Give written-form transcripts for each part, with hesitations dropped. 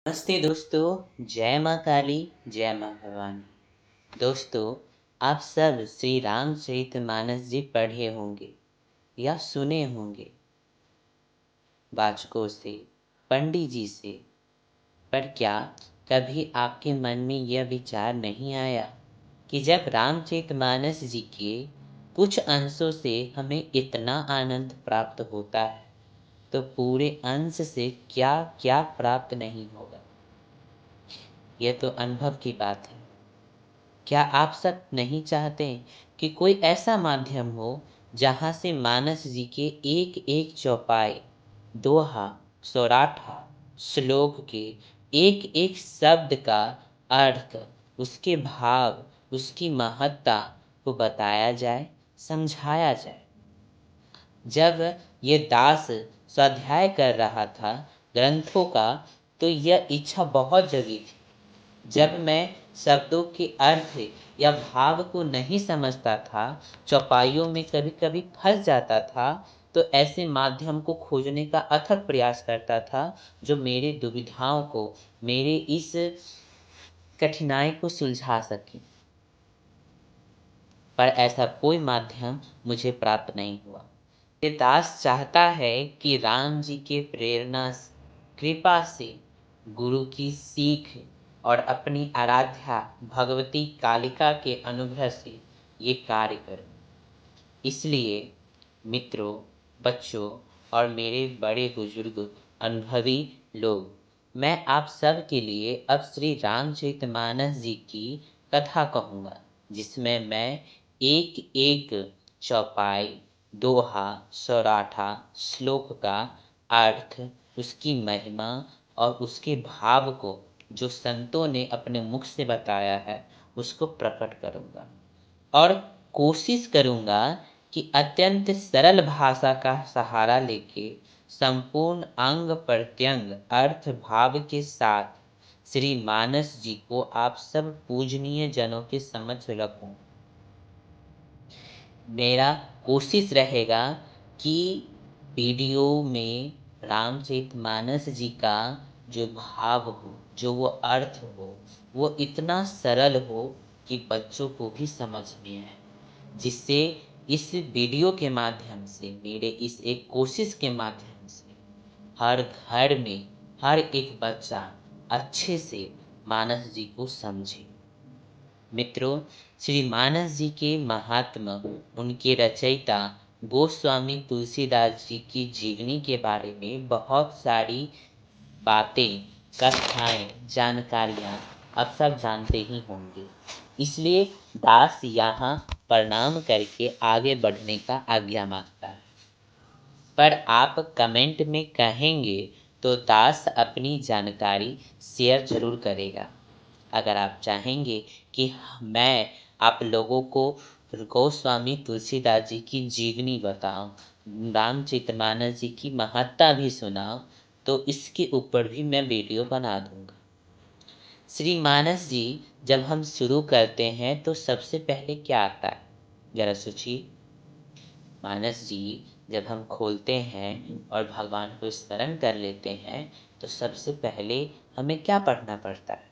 नमस्ते दोस्तों, जय माँ काली, जय माँ भवानी। दोस्तों, आप सब श्री रामचरितमानस जी पढ़े होंगे या सुने होंगे वाचकों से, पंडित जी से। पर क्या कभी आपके मन में यह विचार नहीं आया कि जब रामचरितमानस जी के कुछ अंशों से हमें इतना आनंद प्राप्त होता है, तो पूरे अंश से क्या क्या प्राप्त नहीं होगा। यह तो अनुभव की बात है। क्या आप सब नहीं चाहते कि कोई ऐसा माध्यम हो जहाँ से मानस जी के एक एक चौपाई, दोहा, सौराठा, श्लोक के एक एक शब्द का अर्थ, उसके भाव, उसकी महत्ता को बताया जाए, समझाया जाए। जब ये दास स्वाध्याय कर रहा था ग्रंथों का, तो यह इच्छा बहुत जगी थी। जब मैं शब्दों के अर्थ या भाव को नहीं समझता था, चौपाइयों में कभी कभी फंस जाता था, तो ऐसे माध्यम को खोजने का अथक प्रयास करता था जो मेरे दुविधाओं को, मेरे इस कठिनाई को सुलझा सके। पर ऐसा कोई माध्यम मुझे प्राप्त नहीं हुआ। ये दास चाहता है कि राम जी के प्रेरणा कृपा से, गुरु की सीख और अपनी आराध्या भगवती कालिका के अनुग्रह से ये कार्य करें। इसलिए मित्रों, बच्चों और मेरे बड़े बुजुर्ग अनुभवी लोग, मैं आप सब के लिए अब श्री रामचरितमानस जी की कथा कहूँगा, जिसमें मैं एक एक चौपाई, दोहा, सौराठा, श्लोक का अर्थ, उसकी महिमा और उसके भाव को जो संतों ने अपने मुख से बताया है, उसको प्रकट करूँगा। और कोशिश करूँगा कि अत्यंत सरल भाषा का सहारा लेके संपूर्ण अंग प्रत्यंग अर्थ भाव के साथ श्री मानस जी को आप सब पूजनीय जनों के समक्ष रखूं। मेरा कोशिश रहेगा कि वीडियो में रामचरितमानस जी का जो भाव हो, जो वो अर्थ हो, वो इतना सरल हो कि बच्चों को भी समझ में आए, जिससे इस वीडियो के माध्यम से, मेरे इस एक कोशिश के माध्यम से हर घर में हर एक बच्चा अच्छे से मानस जी को समझे। मित्रों, श्री मानस जी के महात्मा, उनके रचयिता गोस्वामी तुलसीदास जी की जीवनी के बारे में बहुत सारी बातें, कथाएं, जानकारियाँ आप सब जानते ही होंगे। इसलिए दास यहाँ प्रणाम करके आगे बढ़ने का आज्ञा मांगता है। पर आप कमेंट में कहेंगे तो दास अपनी जानकारी शेयर जरूर करेगा। अगर आप चाहेंगे कि मैं आप लोगों को गोस्वामी तुलसीदास जी की जीवनी बताऊं, रामचरितमानस जी की महत्ता भी सुनाऊं, तो इसके ऊपर भी मैं वीडियो बना दूंगा। श्री मानस जी जब हम शुरू करते हैं तो सबसे पहले क्या आता है, जरा सोचिए। मानस जी जब हम खोलते हैं और भगवान को स्मरण कर लेते हैं, तो सबसे पहले हमें क्या पढ़ना पड़ता है?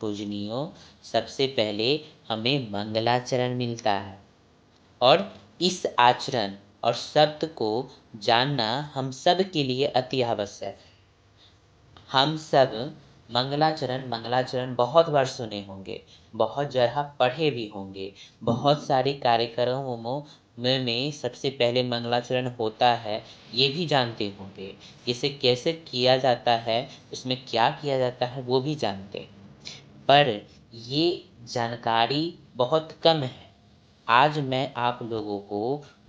पूजनियों, सबसे पहले हमें मंगलाचरण मिलता है, और इस आचरण और शब्द को जानना हम सब के लिए अति आवश्यक है। हम सब मंगलाचरण बहुत बार सुने होंगे, बहुत जगह पढ़े भी होंगे, बहुत सारे कार्यक्रमों में सबसे पहले मंगलाचरण होता है, ये भी जानते होंगे। इसे कैसे किया जाता है, इसमें क्या किया जाता है, वो भी जानते हैं। पर ये जानकारी बहुत कम है। आज मैं आप लोगों को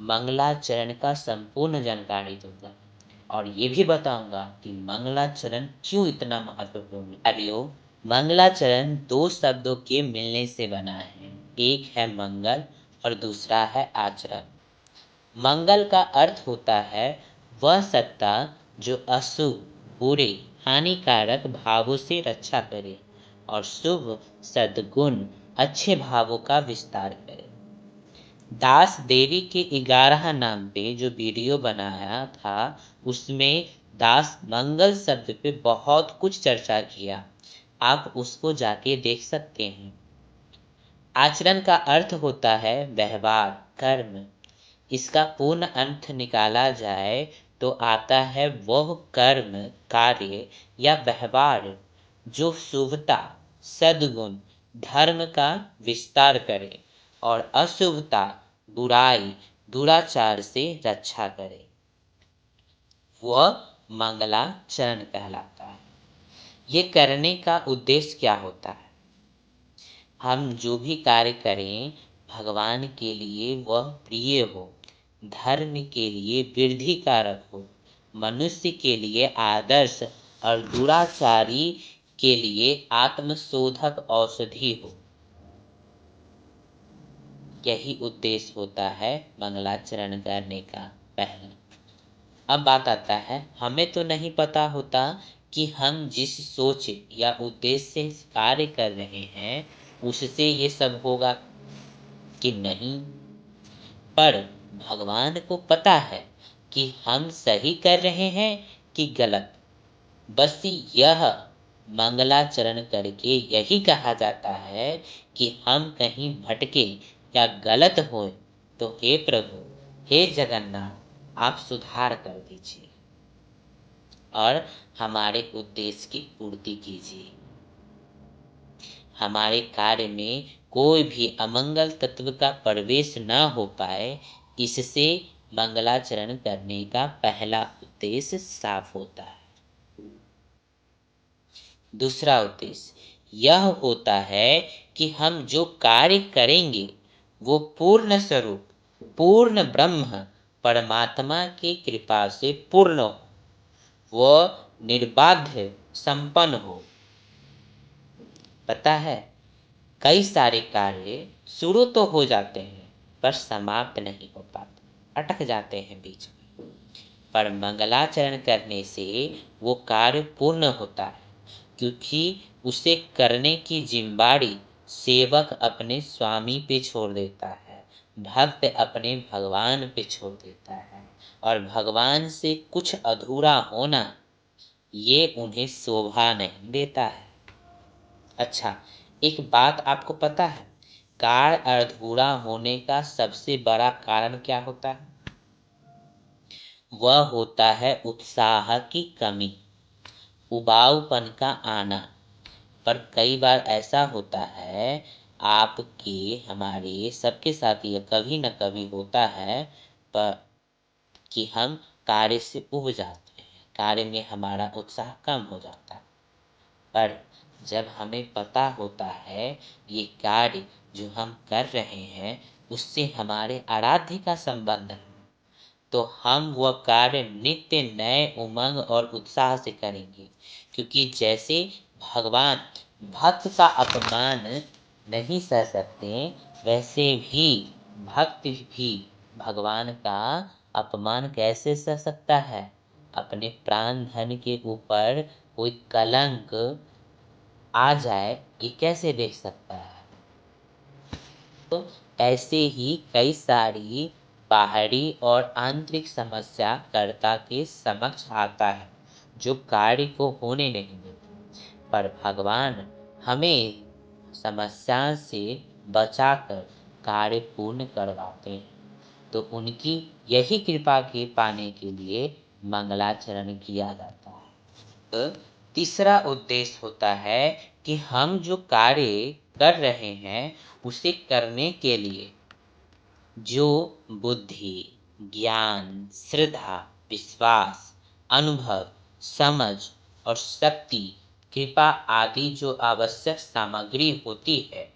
मंगलाचरण का संपूर्ण जानकारी दूंगा, और ये भी बताऊंगा कि मंगलाचरण क्यों इतना महत्वपूर्ण है। अरियो, मंगलाचरण दो शब्दों के मिलने से बना है। एक है मंगल और दूसरा है आचरण। मंगल का अर्थ होता है वह सत्ता जो अशुभ, बुरे, हानिकारक भावों से रक्षा करे, और शुभ, सद्गुण, अच्छे भावों का विस्तार करे। दास देवी के 11 नाम पे जो वीडियो बनाया था, उसमें दास मंगल शब्द पे बहुत कुछ चर्चा किया, आप उसको जाके देख सकते हैं। आचरण का अर्थ होता है व्यवहार, कर्म। इसका पूर्ण अर्थ निकाला जाए तो आता है वह कर्म, कार्य या व्यवहार जो शुभता, सद्गुण, धर्म का विस्तार करे और अशुभता, बुराई, दुराचार से रक्षा करे, वह मंगलाचरण कहलाता है। ये करने का उद्देश्य क्या होता है? हम जो भी कार्य करें भगवान के लिए वह प्रिय हो, धर्म के लिए वृद्धि कारक हो, मनुष्य के लिए आदर्श और दुराचारी के लिए आत्मशोधक औषधि हो। यही उद्देश्य होता है मंगलाचरण करने का। पहला, अब बात आता है, हमें तो नहीं पता होता कि हम जिस सोच या उद्देश्य से कार्य कर रहे हैं उससे ये सब होगा कि नहीं, पर भगवान को पता है कि हम सही कर रहे हैं कि गलत। बस यह मंगलाचरण करके यही कहा जाता है कि हम कहीं भटके या गलत होए तो हे प्रभु, हे जगन्नाथ, आप सुधार कर दीजिए और हमारे उद्देश्य की पूर्ति कीजिए। हमारे कार्य में कोई भी अमंगल तत्व का प्रवेश न हो पाए, इससे मंगलाचरण करने का पहला उद्देश्य साफ होता है। दूसरा उद्देश्य यह होता है कि हम जो कार्य करेंगे वो पूर्ण स्वरूप, पूर्ण ब्रह्म परमात्मा की कृपा से पूर्ण हो, वह निर्बाध्य संपन्न हो। पता है, कई सारे कार्य शुरू तो हो जाते हैं पर समाप्त नहीं हो पाते, अटक जाते हैं बीच में। पर मंगलाचरण करने से वो कार्य पूर्ण होता है, क्योंकि उसे करने की जिम्मेदारी सेवक अपने स्वामी पे छोड़ देता है, भक्त अपने भगवान पे छोड़ देता है, और भगवान से कुछ अधूरा होना ये उन्हें शोभा नहीं देता है। अच्छा, एक बात आपको पता है, कार्य अधूरा होने का सबसे बड़ा कारण क्या होता है? वह होता है उत्साह की कमी, उबाऊपन का आना। पर कई बार ऐसा होता है, आपके, हमारे सबके साथ ये कभी न कभी होता है, पर कि हम कार्य से उब जाते हैं, कार्य में हमारा उत्साह कम हो जाता है। पर जब हमें पता होता है ये कार्य जो हम कर रहे हैं उससे हमारे आराध्य का संबंध है, तो हम वह कार्य नित्य नए उमंग और उत्साह से करेंगे। क्योंकि जैसे भगवान भक्त का अपमान नहीं सह सकते, वैसे भी भक्त भी भगवान का अपमान कैसे सह सकता है? अपने प्राण धन के ऊपर कोई कलंक आ जाए, ये कैसे देख सकता है? तो ऐसे ही कई सारी बाहरी और आंतरिक समस्या कर्ता के समक्ष आता है जो कार्य को होने नहीं देती, पर भगवान हमें समस्या से बचाकर कार्य पूर्ण करवाते हैं। तो उनकी यही कृपा के पाने के लिए मंगलाचरण किया जाता है। तीसरा उद्देश्य होता है कि हम जो कार्य कर रहे हैं उसे करने के लिए जो बुद्धि, ज्ञान, श्रद्धा, विश्वास, अनुभव, समझ और शक्ति, कृपा आदि जो आवश्यक सामग्री होती है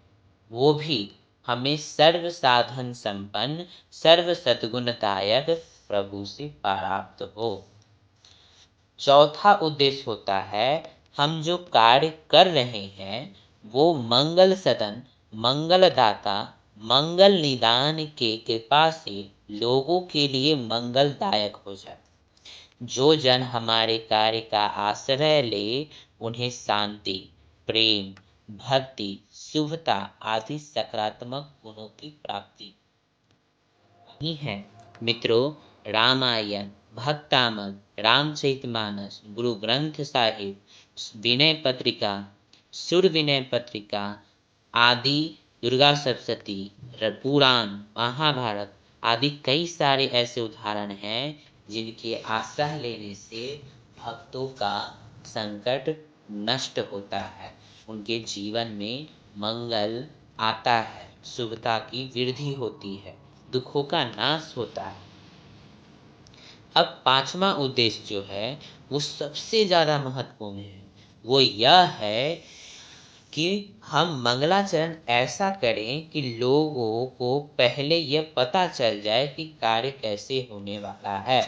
वो भी हमें सर्व साधन संपन्न, सर्व सद्गुणदायक प्रभु से प्राप्त हो। चौथा उद्देश्य होता है, हम जो कार्य कर रहे हैं वो मंगल सदन, मंगलदाता, मंगल निदान के कृपा से लोगों के लिए मंगलदायक हो जाए। जो जन हमारे कार्य का आश्रय ले उन्हें शांति, प्रेम, भक्ति, शुभता आदि सकारात्मक गुणों की प्राप्ति ही है। मित्रों, रामायण, भक्तामद, रामचरितमानस, गुरु ग्रंथ साहिब, विनय पत्रिका, सुर विनय पत्रिका आदि, दुर्गा सप्तशती, पुराण, महाभारत आदि कई सारे ऐसे उदाहरण हैं जिनके आश्रय लेने से भक्तों का संकट नष्ट होता है, उनके जीवन में मंगल आता है, शुभता की वृद्धि होती है, दुखों का नाश होता है। अब पांचवा उद्देश्य जो है वो सबसे ज़्यादा महत्वपूर्ण है। वो यह है कि हम मंगलाचरण ऐसा करें कि लोगों को पहले यह पता चल जाए कि कार्य कैसे होने वाला है।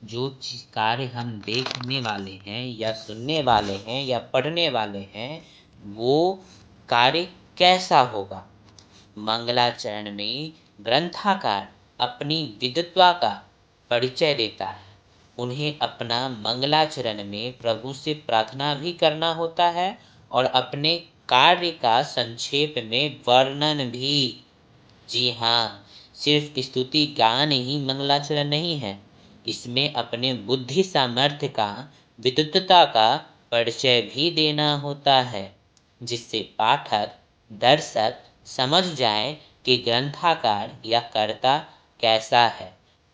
जो कार्य हम देखने वाले हैं या सुनने वाले हैं या पढ़ने वाले हैं, वो कार्य कैसा होगा। मंगलाचरण में ग्रंथकार अपनी विद्वता का परिचय देता है। उन्हें अपना मंगलाचरण में प्रभु से प्रार्थना भी करना होता है और अपने कार्य का संक्षेप में वर्णन भी। जी हाँ, सिर्फ स्तुति गान ही मंगलाचरण नहीं है, इसमें अपने बुद्धि सामर्थ्य का, विद्वता का परिचय भी देना होता है, जिससे पाठक, दर्शक समझ जाए कि ग्रंथकार या कर्ता कैसा है,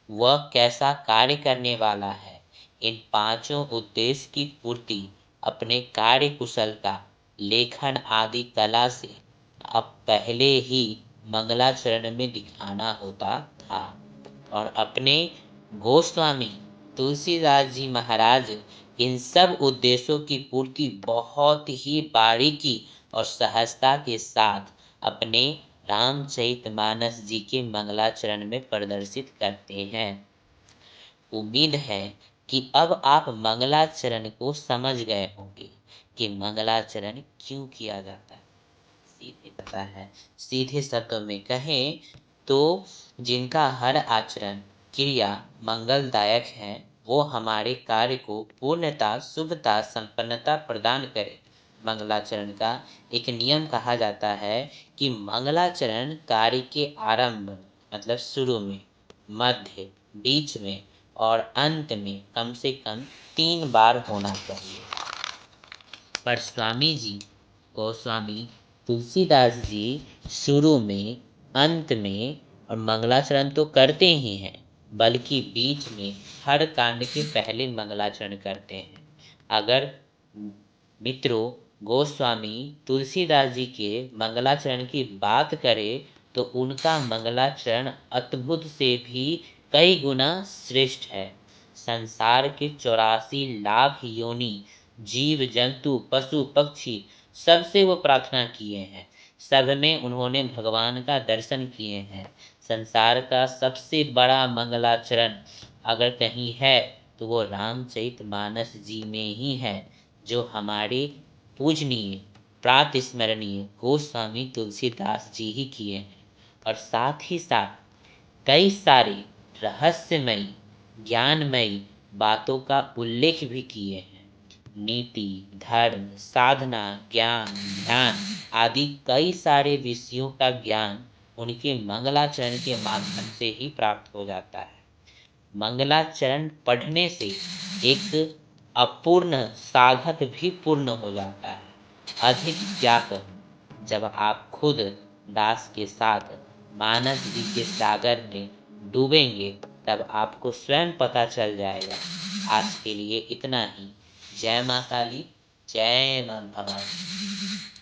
वह कैसा कार्य करने वाला है। इन पांचों उद्देश्य की पूर्ति अपने कार्य कुशलता, लेखन आदि कला से अब पहले ही मंगलाचरण में दिखाना होता था। और अपने गोस्वामी तुलसीदास जी महाराज इन सब उद्देश्यों की पूर्ति बहुत ही बारीकी और सहजता के साथ अपने रामचरितमानस जी के मंगलाचरण में प्रदर्शित करते हैं। उम्मीद है कि अब आप मंगलाचरण को समझ गए होंगे कि मंगलाचरण क्यों किया जाता है। सीधे शब्दों में कहें तो जिनका हर आचरण क्रिया मंगलदायक है, वो हमारे कार्य को पूर्णता, शुभता, संपन्नता प्रदान करे। मंगलाचरण का एक नियम कहा जाता है कि मंगलाचरण कार्य के आरंभ मतलब शुरू में, मध्य, बीच में और अंत में कम से कम 3 बार होना चाहिए। पर स्वामी जी, गोस्वामी तुलसीदास जी शुरू में, अंत में और मंगलाचरण तो करते ही हैं, बल्कि बीच में हर कांड के पहले मंगलाचरण करते हैं। अगर मित्रों गोस्वामी तुलसीदास जी के मंगलाचरण की बात करें तो उनका मंगलाचरण अद्भुत से भी कई गुना श्रेष्ठ है। संसार के 84 लाख योनि, जीव जंतु, पशु पक्षी, सबसे वो प्रार्थना किए हैं, सब में उन्होंने भगवान का दर्शन किए हैं। संसार का सबसे बड़ा मंगलाचरण अगर कहीं है तो वो रामचरितमानस जी में ही है, जो हमारे पूजनीय, प्रातस्मरणीय गोस्वामी तुलसीदास जी ही किए हैं। और साथ ही साथ कई सारे रहस्यमयी, ज्ञानमयी बातों का उल्लेख भी किए हैं। नीति, धर्म, साधना, ज्ञान, ध्यान आदि कई सारे विषयों का ज्ञान उनके मंगलाचरण के माध्यम से ही प्राप्त हो जाता है। मंगलाचरण पढ़ने से एक अपूर्ण साधक भी पूर्ण हो जाता है। अधिक क्या कहूँ, जब आप खुद दास के साथ मानस जी के सागर में डूबेंगे तब आपको स्वयं पता चल जाएगा। आज के लिए इतना ही। जय मां काली, जय मां भवानी।